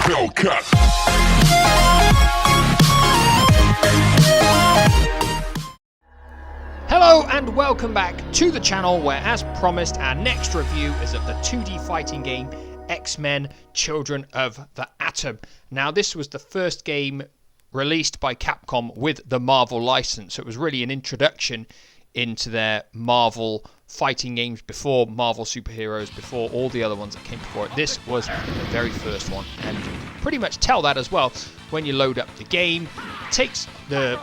Hellcat. Hello and welcome back to the channel where, as promised, our next review is of the 2D fighting game X-Men Children of the Atom. Now, this was the first game released by Capcom with the Marvel license, so it was really an introduction into their Marvel fighting games before Marvel superheroes, before all the other ones that came before it. This was the very first one, and you can pretty much tell that as well when you load up the game. It takes the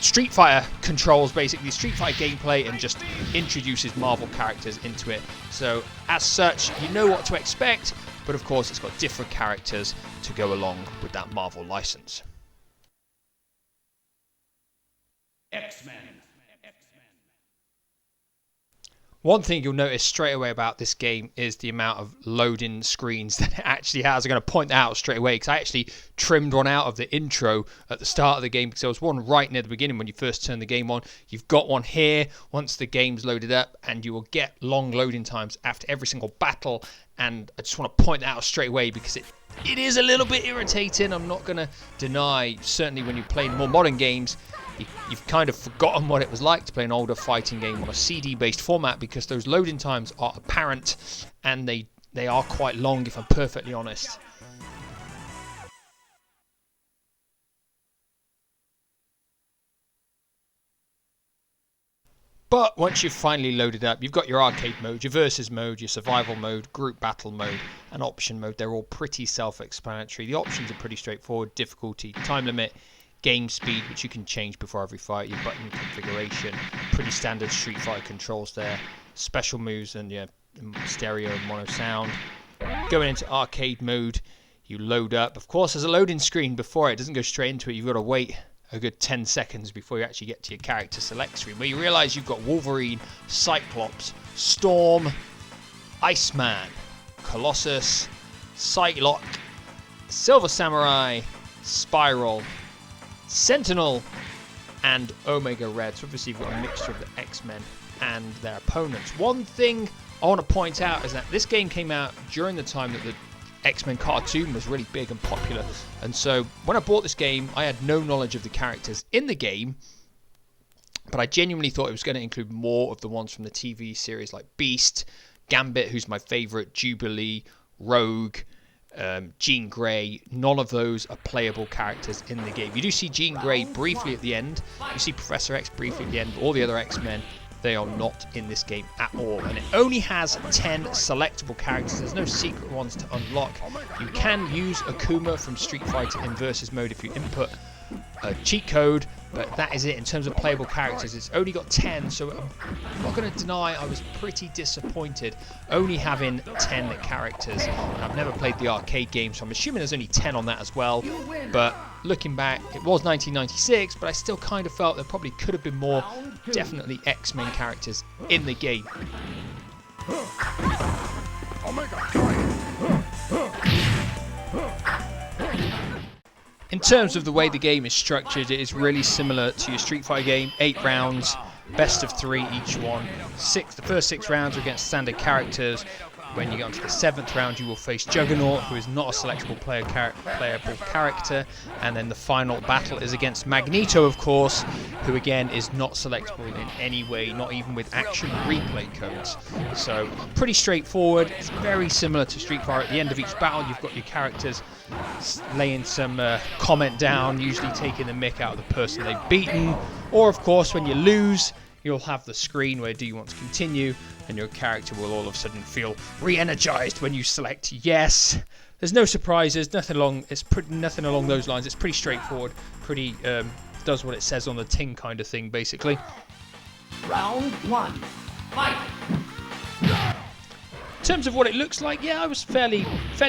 Street Fighter controls, basically Street Fighter gameplay, and just introduces Marvel characters into it. So as such, you know what to expect, but of course it's got different characters to go along with that Marvel license. X-Men. One thing you'll notice straight away about this game is the amount of loading screens that it actually has. I'm going to point that out straight away because I actually trimmed one out of the intro at the start of the game because there was one right near the beginning when you first turn the game on. You've got one here once the game's loaded up, and you will get long loading times after every single battle. And I just want to point that out straight away because it is a little bit irritating. I'm not going to deny, certainly when you play more modern games, you've kind of forgotten what it was like to play an older fighting game on a CD-based format because those loading times are apparent and they are quite long, if I'm perfectly honest. But once you've finally loaded up, you've got your arcade mode, your versus mode, your survival mode, group battle mode, and option mode. They're all pretty self-explanatory. The options are pretty straightforward: difficulty, time limit, game speed, which you can change before every fight, your button configuration, pretty standard Street Fighter controls there, special moves, and yeah, stereo and mono sound. Going into arcade mode, you load up. Of course, there's a loading screen before it doesn't go straight into it. You've got to wait a good 10 seconds before you actually get to your character select screen, where you realise you've got Wolverine, Cyclops, Storm, Iceman, Colossus, Psylocke, Silver Samurai, Spiral, Sentinel, and Omega Red. So obviously you've got a mixture of the X-Men and their opponents. One thing I want to point out is that this game came out during the time that the X-Men cartoon was really big and popular, and so when I bought this game I had no knowledge of the characters in the game, but I genuinely thought it was going to include more of the ones from the TV series like Beast, Gambit, who's my favourite, Jubilee, Rogue, Jean Grey. None of those are playable characters in the game. You do see Jean Grey briefly at the end, you see Professor X briefly at the end, but all the other X-Men, they are not in this game at all. And it only has 10 selectable characters. There's no secret ones to unlock. You can use Akuma from Street Fighter in versus mode if you input a cheat code, but that is it in terms of playable characters. It's only got 10, so I'm not going to deny I was pretty disappointed only having 10 characters. I've never played the arcade game, so I'm assuming there's only 10 on that as well. But looking back, it was 1996, but I still kind of felt there probably could have been more definitely X-Men characters in the game. In terms of the way the game is structured, it is really similar to your Street Fighter game. 8 rounds, best of 3 each one. The first 6 rounds are against standard characters. When you get onto the 7th round, you will face Juggernaut, who is not a selectable playable character. And then the final battle is against Magneto, of course, who again is not selectable in any way, not even with action replay codes. So pretty straightforward. It's very similar to Street Fighter. At the end of each battle, you've got your characters laying some comment down, usually taking the mick out of the person they've beaten. Or of course, when you lose, you'll have the screen where do you want to continue, and your character will all of a sudden feel re-energized when you select yes. There's no surprises, nothing along those lines. It's pretty straightforward, pretty does what it says on the tin kind of thing, basically. Round 1. Fight! In terms of what it looks like, yeah, I was fairly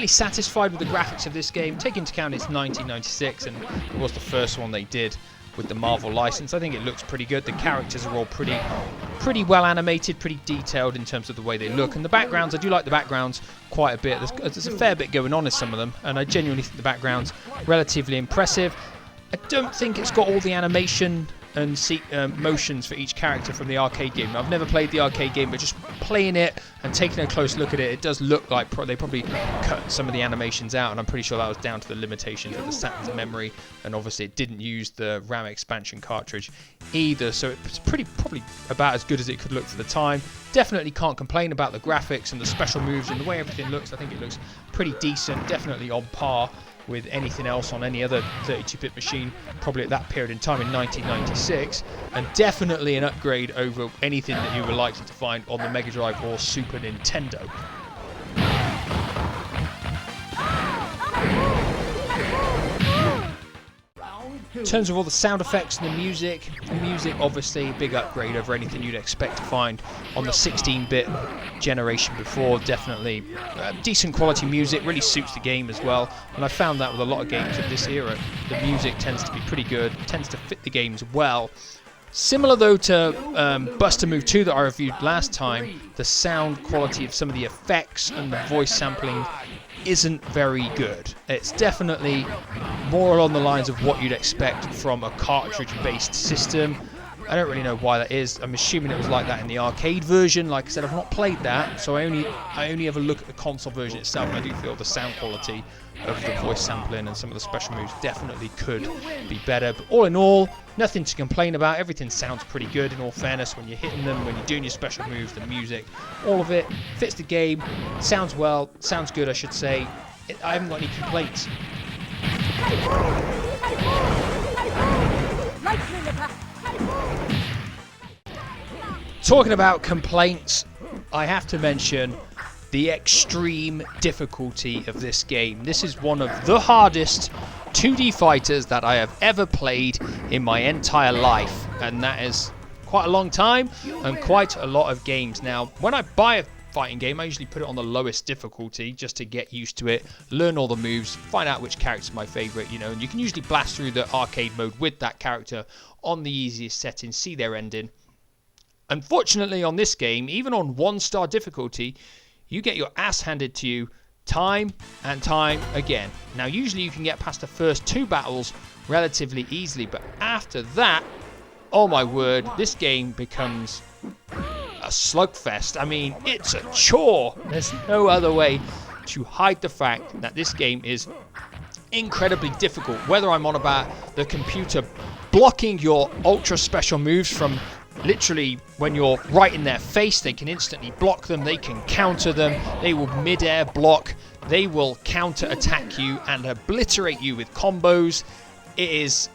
satisfied with the graphics of this game. Taking into account it's 1996 and it was the first one they did with the Marvel license. I think it looks pretty good. The characters are all pretty well animated, pretty detailed in terms of the way they look. And the backgrounds, I do like the backgrounds quite a bit. There's a fair bit going on in some of them, and I genuinely think the background's relatively impressive. I don't think it's got all the animation and motions for each character from the arcade game. I've never played the arcade game, but just playing it and taking a close look at it, it does look like they probably cut some of the animations out, and I'm pretty sure that was down to the limitations of the Saturn's memory, and obviously it didn't use the RAM expansion cartridge either, so it's probably about as good as it could look for the time. Definitely can't complain about the graphics and the special moves and the way everything looks. I think it looks pretty decent, definitely on par with anything else on any other 32-bit machine, probably at that period in time in 1996, and definitely an upgrade over anything that you were likely to find on the Mega Drive or Super Nintendo. In terms of all the sound effects and the music obviously a big upgrade over anything you'd expect to find on the 16-bit generation before. Definitely decent quality music, really suits the game as well, and I found that with a lot of games of this era. The music tends to be pretty good, tends to fit the games well. Similar though to Buster Move 2 that I reviewed last time, the sound quality of some of the effects and the voice sampling isn't very good. It's definitely more along the lines of what you'd expect from a cartridge-based system. I don't really know why that is. I'm assuming it was like that in the arcade version. Like I said, I've not played that, so I only have a look at the console version itself, and I do feel the sound quality of the voice sampling and some of the special moves definitely could be better. But all in all, nothing to complain about. Everything sounds pretty good in all fairness when you're hitting them, when you're doing your special moves, the music, all of it fits the game, sounds well, sounds good I should say. I haven't got any complaints. Talking about complaints, I have to mention the extreme difficulty of this game. This is one of the hardest 2D fighters that I have ever played in my entire life, and that is quite a long time and quite a lot of games. Now, when I buy a fighting game, I usually put it on the lowest difficulty just to get used to it, learn all the moves, find out which character's my favorite, you know, and you can usually blast through the arcade mode with that character on the easiest setting, see their ending. Unfortunately, on this game, even on 1-star difficulty, you get your ass handed to you time and time again. Now, usually you can get past the first 2 battles relatively easily, but after that, oh my word, this game becomes a slugfest. I mean, it's a chore. There's no other way to hide the fact that this game is incredibly difficult. Whether I'm on about the computer blocking your ultra special moves from literally when you're right in their face, they can instantly block them, they can counter them, they will mid-air block, they will counter-attack you and obliterate you with combos. It is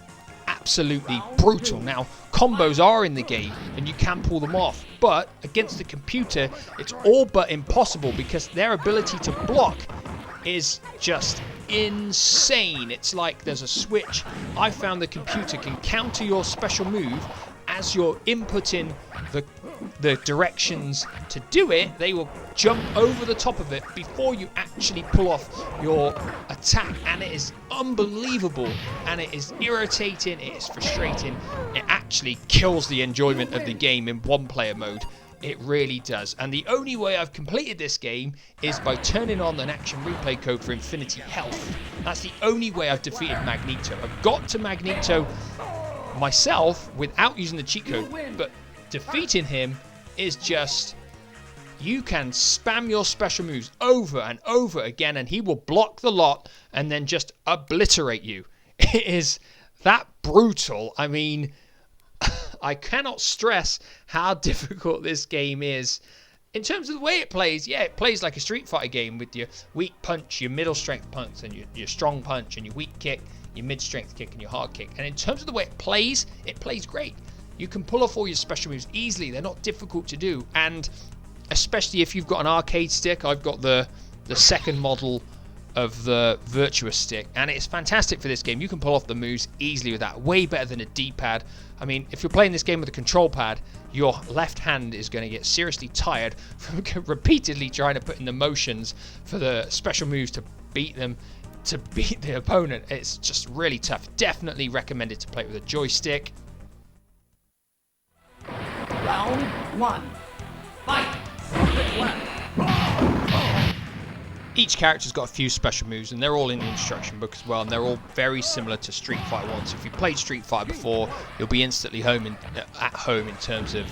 absolutely brutal. Now, combos are in the game and you can pull them off, but against the computer, it's all but impossible because their ability to block is just insane. It's like there's a switch. I found the computer can counter your special move as you're inputting the directions to do it. They will jump over the top of it before you actually pull off your attack, and it is unbelievable, and it is irritating, it is frustrating. It actually kills the enjoyment of the game in 1-player mode. It really does. And the only way I've completed this game is by turning on an action replay code for Infinity Health. That's the only way I've defeated Magneto. I've got to Magneto myself without using the cheat code, but defeating him is just, you can spam your special moves over and over again and he will block the lot and then just obliterate you. It is that brutal. I mean, I cannot stress how difficult this game is. In terms of the way it plays, yeah, it plays like a Street Fighter game with your weak punch, your middle strength punch, and your strong punch, and your weak kick, your mid-strength kick, and your hard kick. And in terms of the way it plays great. You can pull off all your special moves easily. They're not difficult to do. And especially if you've got an arcade stick, I've got the second model of the Virtua stick, and it's fantastic for this game. You can pull off the moves easily with that, way better than a D-pad. I mean, if you're playing this game with a control pad, your left hand is going to get seriously tired from repeatedly trying to put in the motions for the special moves to beat the opponent. It's just really tough. Definitely recommended to play with a joystick. Round 1. Fight! Each character's got a few special moves, and they're all in the instruction book as well, and they're all very similar to Street Fighter 1. So if you played Street Fighter before, you'll be instantly at home in terms of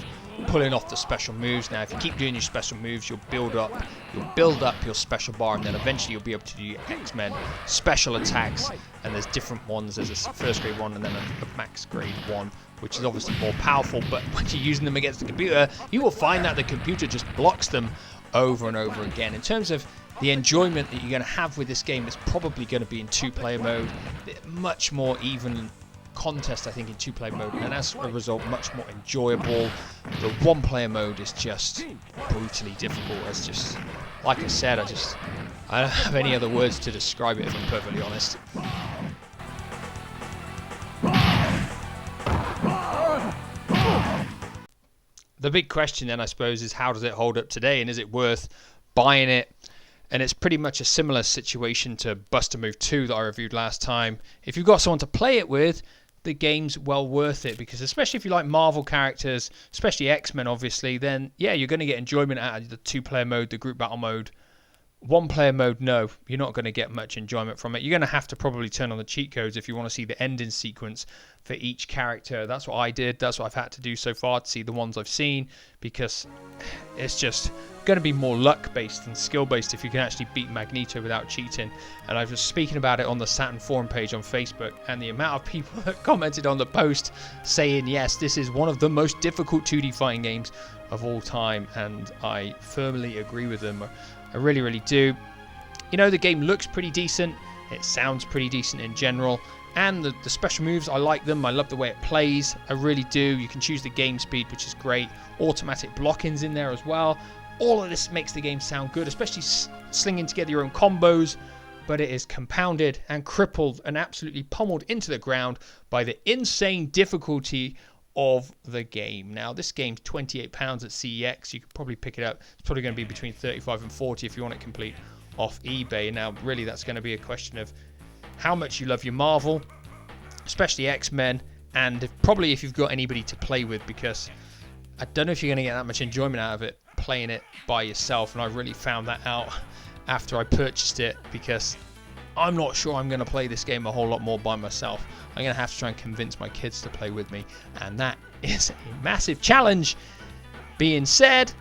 pulling off the special moves. Now, if you keep doing your special moves, you'll build up your special bar, and then eventually you'll be able to do your X-Men special attacks. And there's different ones. There's a first grade one and then a max grade one, which is obviously more powerful. But when you're using them against the computer, you will find that the computer just blocks them over and over again. In terms of the enjoyment that you're going to have with this game, is probably going to be in two-player mode. Much more even contest, I think, in two-player mode, and as a result, much more enjoyable. The one-player mode is just brutally difficult. It's just, like I said, I don't have any other words to describe it, if I'm perfectly honest. The big question then, I suppose, is how does it hold up today, and is it worth buying it? And it's pretty much a similar situation to Buster Move 2 that I reviewed last time. If you've got someone to play it with, the game's well worth it, because especially if you like Marvel characters, especially X-Men obviously, then yeah, you're going to get enjoyment out of the two-player mode, the group battle mode. One-player mode, no, you're not going to get much enjoyment from it. You're going to have to probably turn on the cheat codes if you want to see the ending sequence for each character. That's what I did. That's what I've had to do so far to see the ones I've seen, because it's just going to be more luck-based than skill-based if you can actually beat Magneto without cheating. And I was speaking about it on the Saturn forum page on Facebook, and the amount of people that commented on the post saying, yes, this is one of the most difficult 2D fighting games of all time, and I firmly agree with them. I really, really do. You know, the game looks pretty decent. It sounds pretty decent in general. And the special moves, I like them. I love the way it plays. I really do. You can choose the game speed, which is great. Automatic blocking's in there as well. All of this makes the game sound good, especially slinging together your own combos. But it is compounded and crippled and absolutely pummeled into the ground by the insane difficulty of the game. Now, this game's £28 at CEX. You could probably pick it up. It's probably going to be between 35 and 40 if you want it complete off eBay. Now, really, that's going to be a question of how much you love your Marvel, especially X-Men, and probably if you've got anybody to play with, because I don't know if you're going to get that much enjoyment out of it playing it by yourself, and I really found that out after I purchased it, because I'm not sure I'm going to play this game a whole lot more by myself. I'm going to have to try and convince my kids to play with me, and that is a massive challenge. Being said,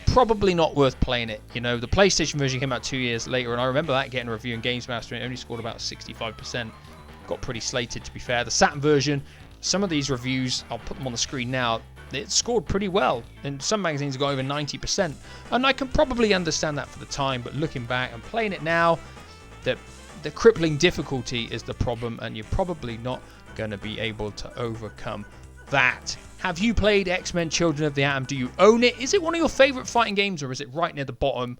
probably not worth playing it. You know, the PlayStation version came out 2 years later, and I remember that getting a review in Games Master, and it only scored about 65%. Got pretty slated, to be fair. The Saturn version, some of these reviews, I'll put them on the screen now, it scored pretty well, and some magazines got over 90%, and I can probably understand that for the time, but looking back and playing it now, the crippling difficulty is the problem, and you're probably not going to be able to overcome that. Have you played X-Men Children of the Atom? Do you own it? Is it one of your favourite fighting games, or is it right near the bottom?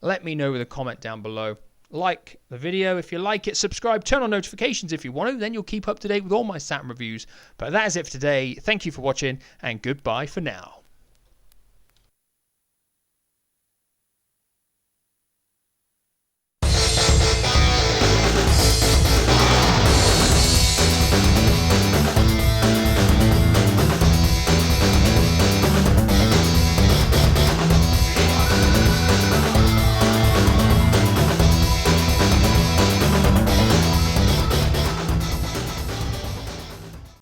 Let me know with a comment down below. Like the video if you like it, subscribe, turn on notifications if you want to, then you'll keep up to date with all my Saturn reviews. But that is it for today. Thank you for watching, and goodbye for now.